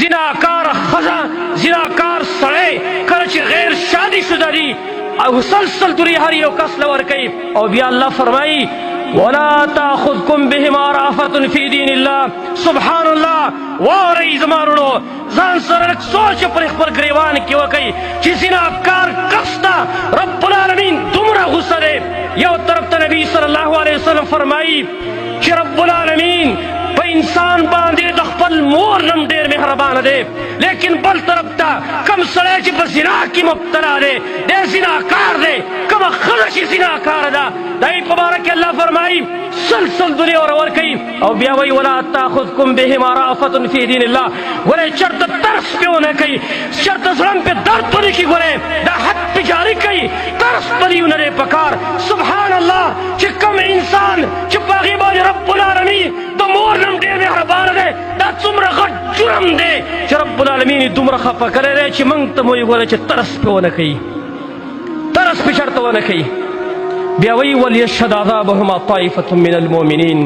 زناکار خزا زناکار سړی کله چې غیر شادي شده دي او مسلسل دوری هر یو کس له ورکوي او بیا الله فرمایي ولا تاخذكم بهما رأفة في دين الله. سبحان الله. واورئ زما وروڼو ځان سره لږ سوچ پر خپل ګریوان کې وکئ چې زناکار کس ته رب العالمین دومره غصه دی. یو طرف ته نبی صلی الله علیه وسلم فرمایي چې رب العالمین په انسان باندې د خپل مور نم ډېر مهربانه دی، لیکن بل طرف ته کم سړی چې په زنا کې مبتلا دی دی زناکار دی، کومه ښځه چې زناکاره ده د هغې په باره کې الله فرمایي سلسل دنیا ور ورکوي او بیا وایي ولا تاخذکم بهما رأفة فی دین الله. ګورئ چېرته ترس پې ونه کوي، چېرته زړه م پې درد ونه کړي. ګورئ دا حد پې جاري کوي، ترس پرې ونه دی پکار. سبحان الله چې کوم انسان چې په هغې باندې رب العالمین د مور نم ډېر مهربانه دی، دا څومره غټ جرم دی چې رب العالمین یې دومره خفه کړی دی چې موږ ته مو یې ګوره چې ترس پې ونه کوي، ترس پې چېرته ونه کوي. بیا وی ولیشهد عذابهما طائفة من المؤمنین.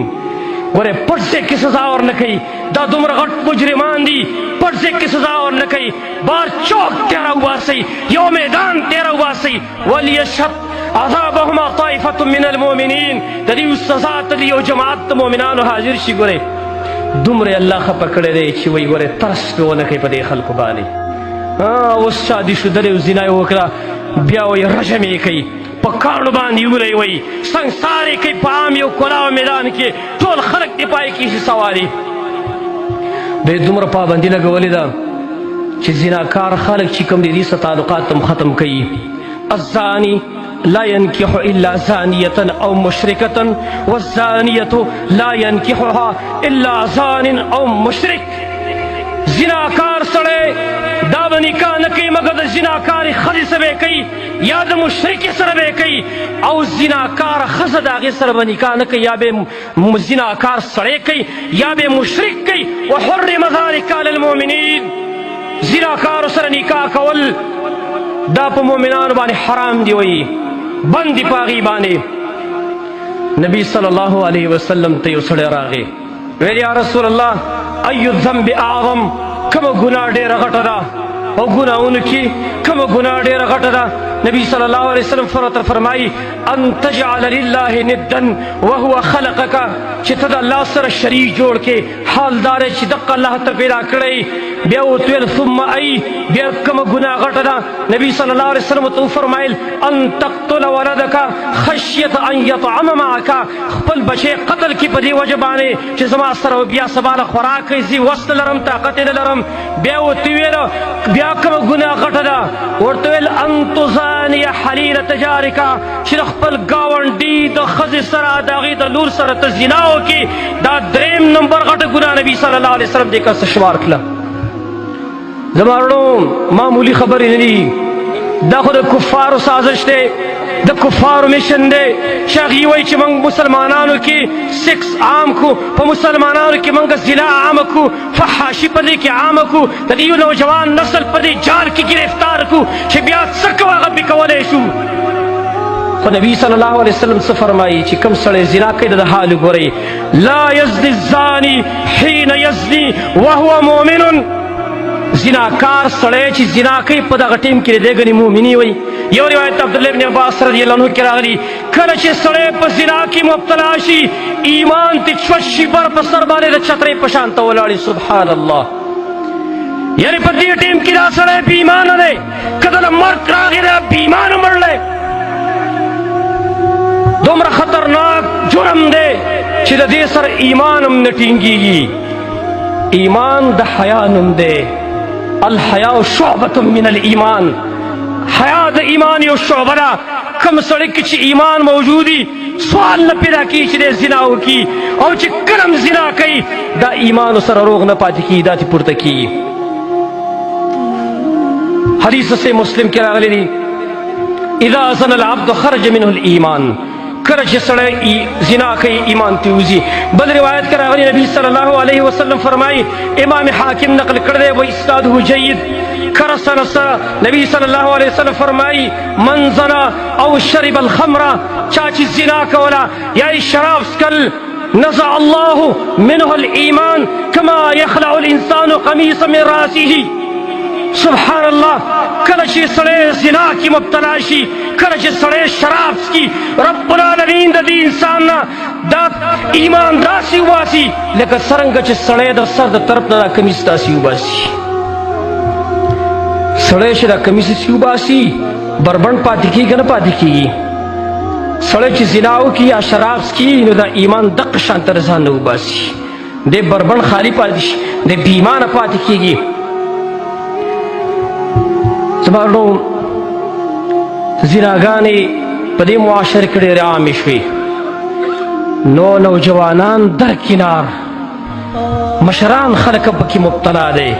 ګورې پټ ځای کې سزا ورنه کوي، دا دومره غټ مجرمان دي، پټ ځای کې سزا ورنه کوي، بار چوک ته راوباسئ، یو میدان ته راوباسئ. ولیشهد عذابهما طائفة من المؤمنین. د دې سزا ته یو جماعت د مؤمنانو حاضر شي. ګورې دومره الله خفه کړی دی چې وایي ګورې ترس پې ونه کوي په دې خلکو باندې. اوس شادي شدلې او زنا یې وکړه، بیا وایي رژم یې کوي، په کاڼو باندې ولی وایي سنګسار یې کوي په عام یو کلاو میدان کې، ټول خلک دې پای کې شي سواري. دی دومره پابندي لګولې ده چې زناکار خلک چې کوم دي دې سره تعلقات هم ختم کوي. الزاني لا ينكح إلا زانية أو مشركة والزانية لا ينكحها إلا زان أو مشرك. زناکار سړی دا به نکاح نه کوي مګر د زناکارې ښځې سره به یې کوي یا د مشرکې سره به یې کوي، او زناکاره ښځه د هغې سره به نکاح نه کوي، یا به زناکار سړی کوي یا به مشرک کوي. وحرم ذلک علی المؤمنین. زناکارو سره نکاح کول دا په مؤمنانو باندې حرام دی، وایي بند دي په هغې باندې. نبی صلی الله علیه وسلم ته یو سړی راغی، ویل یا رسول الله ای الذنب اعظم. کومه ګناه ډېره غټه ده او ګناهونو کې کومه ګناه ډېره غټه ده؟ نبی صلی الله علیه وسلم فرمایي ان تجعل لله ندا وهو خلقك، چې ته د الله سره شریک جوړ کې، حال دا دی چې دقه الله ته پیدا کړی. بیا ورته ویل ثم ای، بیا کومه ګناه غټه ده؟ نبی صلی الله علیه وسلم ورته وفرمایل ان تقتل ولدک خشیة ان یطعم معک، خپل بچی قتل کې په دې وجه باندې چې زما سره بیا سبا له خوراک کوي، زه وس نه لرم طاقت یې نه لرم. بیا ورته ویل بیا کومه ګناه غټه ده؟ ورته ویل ان تزانی حلیلة جارک، چې د خپل ګاونډي د ښځې سره د هغې د لور سره ته زنا وکړې. دا درېیم نمبر غټه ګناه نبي صلی الله علیه وسلم دې کس شمار کړه. زما وروڼو معمولي خبرې نه دي، دا خو د کفارو سازش دی، د کفارو میشن دی چې هغې وایي چې موږ مسلمانانو کې سیکس عام کړو، په مسلمانانو کې موږ زنا عامه کړو، فحاشي په دې کې عامه کړو، د دې نوجوان نسل په دې جال کې ګرفتار کړو چې بیا څه کوو هغه پې کولی شو. خو نبی صلی الله علیه وسلم څه فرمایي چې کوم سړی زنا کوي د حال ګورئ لا یزني الزاني حین یزني وهو مؤمن. زناکار سړی چې زنا کوي په دغه ټیم کې دی ګنې مؤمني وایي. یو روایت عبدالله ابن عباس رضی الله عنه کې راغلي کله چې سړی په زنا کې مبتلا شي ایمان ته چوش شي بر په سر باندې د چترۍ په شان ته ولاړي. سبحان الله. یعنې په دې ټیم کې دا سړی بې ایمانه دی، که دله مرګ راغی دا بې ایمانه مړلی. دومره خطرناک جرم دی چې د دې سره ایمان هم نه ټینګېږي. ایمان د حیا نوم دی، الحیاء شعبة من الایمان. حیا د ایمان یو شعبه ده. کوم سړی کې چې ایمان موجودي سوال نه پیدا کېږي چې دی زنا وکړي، او چې کله هم زنا کوي دا ایمان سره روغ نه پاتې کېږي، دا تې پورته کېږي. حدیث سے مسلم کې راغلی دی اذا زنى العبد خرج منه الایمان. کله چې سړی زنا کوي ایمان ته وځي. بل روایت کې راغلی نبی صلی الله علیه وسلم فرمایي، امام حاکم نقل کړی دی و اسناده جید، نبی صلی الله علیه وسلم فرمایي من زنا او شرب الخمر، چا چې زنا کوله یا شراب څکل نزع الله منه الإيمان كما يخلع الإنسان قميص من رأسه. سبحان اللہ. کله چې سړی زنا کی مبتلا شي، کله چې سړی شراب څکي، رب العالمین د دې انسان نه دا ایمان داسې وباسي لکه څرنګه چې سړی د سر د طرف نه دا کمیس داسې وباسي. سړی چې دا کمیس داسې وباسي بربنډ پاتې کېږي نه پاتې کېږي. سړی چې زنا وکړي یا شراب څکي نو دا ایمان دقه شان تر ځان نه وباسي، دی بربنډ خالي پاتې شي، دی بې ایمانه پاتې کېږي. زما ورونو زناګانې په دې معاشره کې ډېرې عامې شوې، نو نوجوانان درکنار، مشران خلک هم پکې مبتلا دی،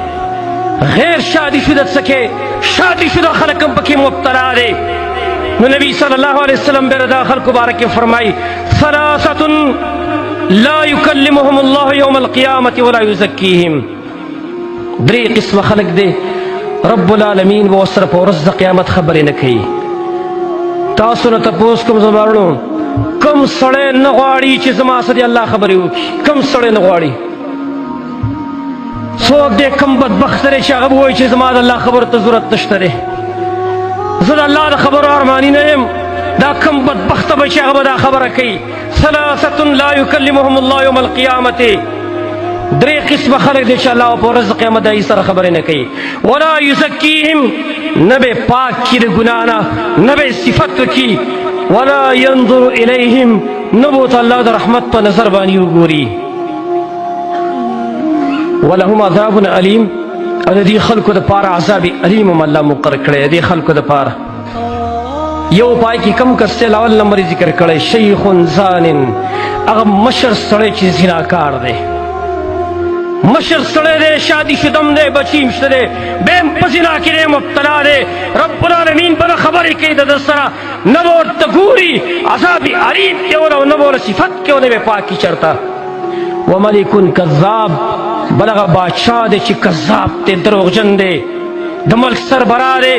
غیر شادي شده څکې شادي شده خلک هم پکې مبتلا دی. نو نبی صلی الله علیه وسلم بیا دا خلکو باره کې فرمایي ثلاثة لا یکلمهم الله یوم القیامة ولا یزکیهم. درې قسمه خلک دی رب العالمین به ورسره په ورځ د قیامت خبرې نه کوي. تاسو نه تپوس کوم زما ورونو، کوم سړی نه غواړي چې زما سره د الله خبرې وکړي؟ کوم سړی نه غواړي؟ څوک دی کوم بدبخت دی چې هغه به وایي چې زما د الله خبرو ته ضرورت نشته دی، زه د الله د خبرو ارماني نه یم؟ دا کوم بدبخته به چې هغه به دا خبره کوي. ثلاثة لا یکلمهم الله یوم القیامة. درې قسمه خلک دی چې الله په ورځ د قیامت د هغوی سره خبرې نه کوي. ولا یزکیهم، نه به یې پاک کړي د ګناه نه، نه به یې صفت وکړي. ولا ینظر الیهم، نه به ورته الله د رحمت په نظر باندې وګوري. ولهم عذاب علیم، او د دې خلکو دپاره عذاب علیم هم الله مقرر کړی د دې خلکو دپاره. یو پای کې کم کس دی اول نمبر یې ذکر کړی شیخ زان، هغه مشر سړی چې زناکار دی، مشر سړی دی، شادي شدم دی، بچی هم شته دی، بیا هم په زنا کې دی مبتلا دی. رب العالمین به خبرې کوي د ده سره، نه به ورته ګوري، عذاب علیم کې وله نه به وله صفت کې ونه به پاکي چرته. وملک کذاب، بل هغه بادشاه دی چې کذاب دی، دروغجن دی، د ملک سربراه دی،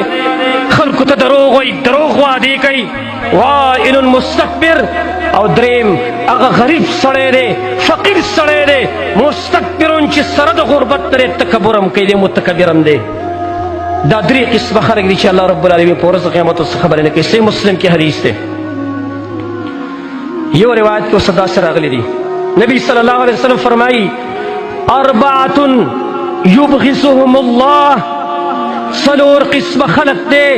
خلکو ته دروغ وایي، دروغ وعدې کوي. وائل مستکبر، او دریم هغه غریب سړی دی، فقیر سړی دی، مستکبرون چې سره د غربت ترې تکبر هم کوي، دی متکبر هم دی. دا درې قسمه خلک دي چې الله رب العالمین په ورځ د قیامت څخه خبرې نه کوي. صحیح مسلم کې حدیث دی. یو روایت کې اوس داسې راغلی دی، نبی صلی الله علیه وسلم فرمایي اربعة یبغضهم الله. څلور قسمه خلق دی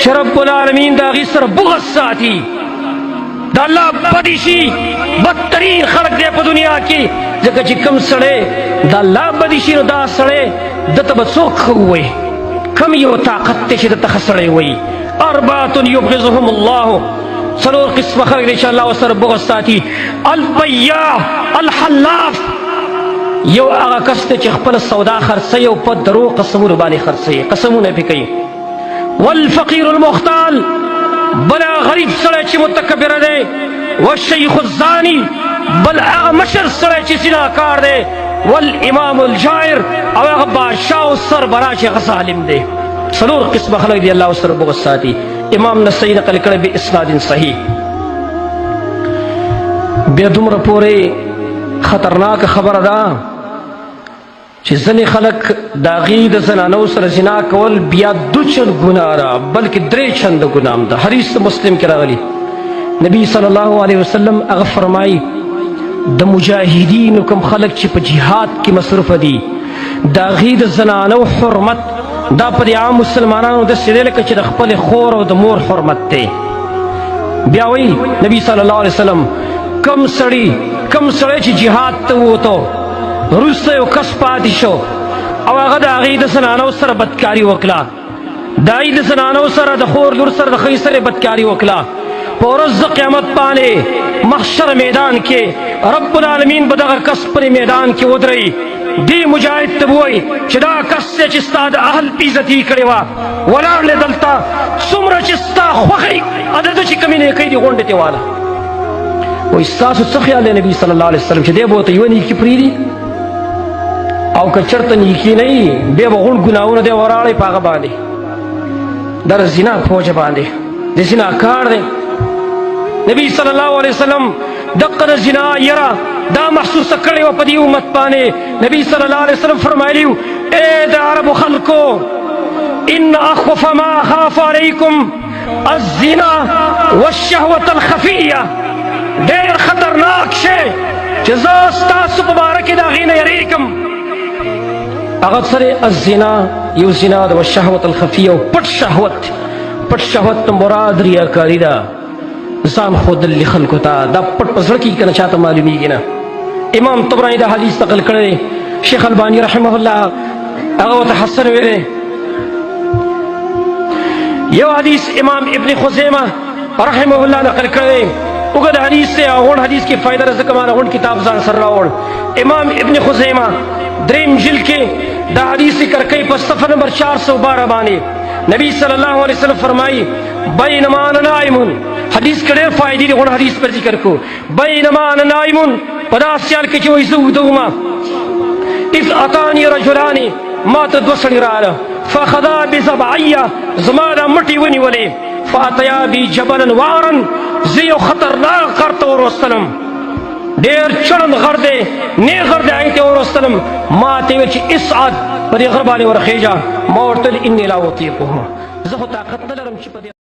چې رب العالمین د هغې سره بغض ساتي، د الله بدي شي. بدترین خلق دی په دنیا کې، ځکه چې کوم سړی د الله بدي شي نو دا سړی دته به څوک ښه ووایي، کم یو طاقت دی چې دته ښه سړی وایي. اربعة یبغضهم الله، څلور قسمه خلق دی چې الله ورسره بغض ساتي. البیاع الحلاف، یو هغه کس دی چې خپله سودا خرڅوي او په دروغ قسمونو باندې خرڅوي، قسمونه پې کوي. والفقیر المختال، بل هغه غریب سړی چې متکبره دی. والشیخ الزانی، بل هغه مشر سړی چې زناکار دی. والامام الجائر، او هغه بادشاه او سربراه چې هغه ظالم دی. څلور قسمه خلک دی الله ورسره بغض ساتي. امام نسائی نقل کړی باسناد صحیح. بیا دومره پورې خطرناک خبره ده چې ځینې خلک د هغې د زنانو سره زنا کول بیا دو چند ګناه ده، بلکې درې چنده ګناه هم ده. حدیث مسلم کې راغلی، نبی صلی الله علیه وسلم هغه فرمایي د مجاهدینو کوم خلک چې په جهاد کې مصروفه دي، د هغې د زنانو حرمت دا په دې عام مسلمانانو داسې دی لکه چې د خپلې خور او د مور حرمت دی. بیا وایي نبی صلی الله علیه وسلم کم سړی چې جهاد ته ووتو، وروسته یو کس پاتې شو او هغه د هغې د زنانو سره بدکاري وکړه، د هغې د زنانو سره د خور لور سره د ښځې سره بدکاري وکړه، په ورځ د قیامت باندې محشر میدان کې رب العالمین به دغه کس پر میدان کې ودروي. دی مجاهد ته به وایي چې دا کس دی چې ستا د اهل بېعزتي کړې وه، ولاړ دی دلته، څومره چې ستا خوښۍ د ده چې کومې نیکۍ دي غونډې ته واله. وایي ستاسو څه خیال دی نبي صلی الله علیه وسلم چې دی به ورته یوه نیکي پرېږدي؟ او که چېرته نیکي نه وي بیا به غوڼ ګناهونه دی وراړی په هغه باندې، دا د زنا په وجه باندې د زنا کار دی. نبی صلی الله علیه وسلم دقه د زنا یره دا محسوس کړي او په دې امت باندې نبی صلی الله علیه وسلم فرمایلی اے د عرب خلکو ان اخوف ما خاف علیکم الزنا والشهوة الخفیه ډېر خطرناک شی چې زه ستاسو په باره کې د هغې نه یریږم هغه سره الزنا یو زنا د والشهوة الخفیه او پټ شهوت مراد ریاکاري ده ځان ښودل خلکو ته دا پټ په زړه کې که نه چاته معلومیږي نه امام طبراني دا حدیث نقل کړی شیخ البانی رحمه الله هغه ورته حسن ویلی یو حدیث امام ابن خزیمه رحمه الله نقل کړی اوږد حدیث دی غونډ حدیث کې فایده ده ځکه ما دا غونډ کتاب ځان سره راوړ امام ابن خزیمه دریم جلد کې دا حدیث ذکر کوي په صفحه نمبر 412 باندې نبی صلی الله علیه وسلم فرمایي بینما انا نائم حدیث کې ډېر فایدې دي غونډ حدیث پر ذکر کو بینما انا نائم په داسې حال کې چې وایي زه ویده وم اذ اتانی رجلان ما ته دوه سړي راغله فاخذا بزبعیه زما دا مټې ونیولې فاتیا بي جبلا وارا زه یو خطرناک غر ته وروستلم ډېر چړند غر دی نیغ غر دی هغې ته وروستلم ما ته ویل چې اسعد په دې غر باندې ورخېږه ما ورته ویل اني لا اطیقه زه خو طاقت نه لرم چې په